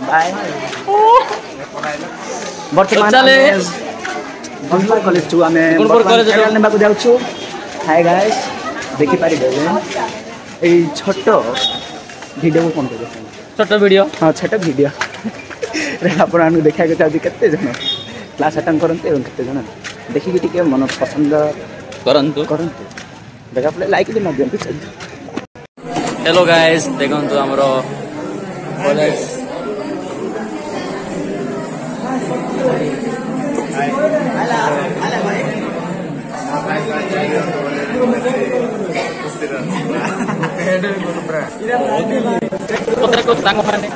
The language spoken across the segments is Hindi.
बाय वर्तमान चले गुणपुर कॉलेज छु आमे गुणपुर कॉलेज नेबा को जाउ छु हाय गाइस देखि पारि गए ए छोटो वीडियो कोन करे छोटो वीडियो हां छोटो वीडियो रे आपण देखा के चाहि केते जन क्लास अटेंड करनते एवं केते जन देखि कि टिके मन पसंद करंतु देखा पले लाइक भी न दियंतु हेलो गाइस देखंतु हमरो कॉलेज को सांग माने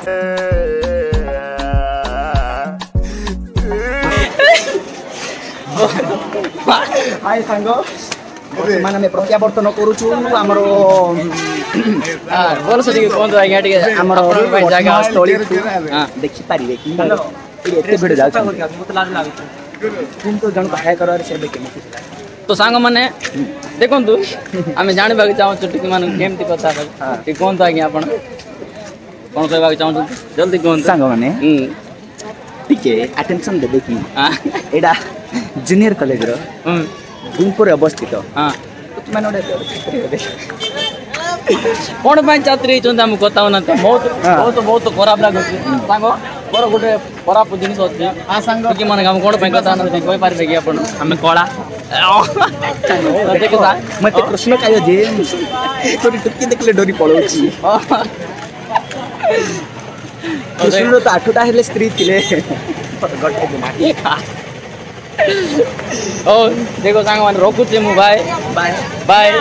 हाय सांगो माने में प्रत्यावर्तन करू छु हमरो बोल सटी कोन तो आगे टिके हमरो जगह स्थली हां देखि पारिबे कि एते भिड जाउ बहुत लाज लागै किंतु जन हाय करर से बे केमति तो सांग माने देखंतु आमे जानिबा के चाहू छु टिके माने केमति कथा कि कोन तो आगे आपण कोन कहबा के चाहू जल्दी कोन सांग माने टिके अटेंशन देबे कि एडा जूनियर कॉलेज रो गुणपुर अवस्थित हां माने कोन पाई छात्री चंदा हम कताव ना बहुत खराब लागो सांग बड़ गोटे खराब जिनिस अछि हां सांग कि माने हम कोन पाई कता ना कोइ पारबे कि आपण हमें कोळा देख सा मते कृष्ण कायो जे तोरी टुकी देखले डोरी पळौची कृष्ण तो आठटा हेले स्त्री थिले गटे माटी ओ देखो सांग मान रोकु छे मु बाय बाय बाय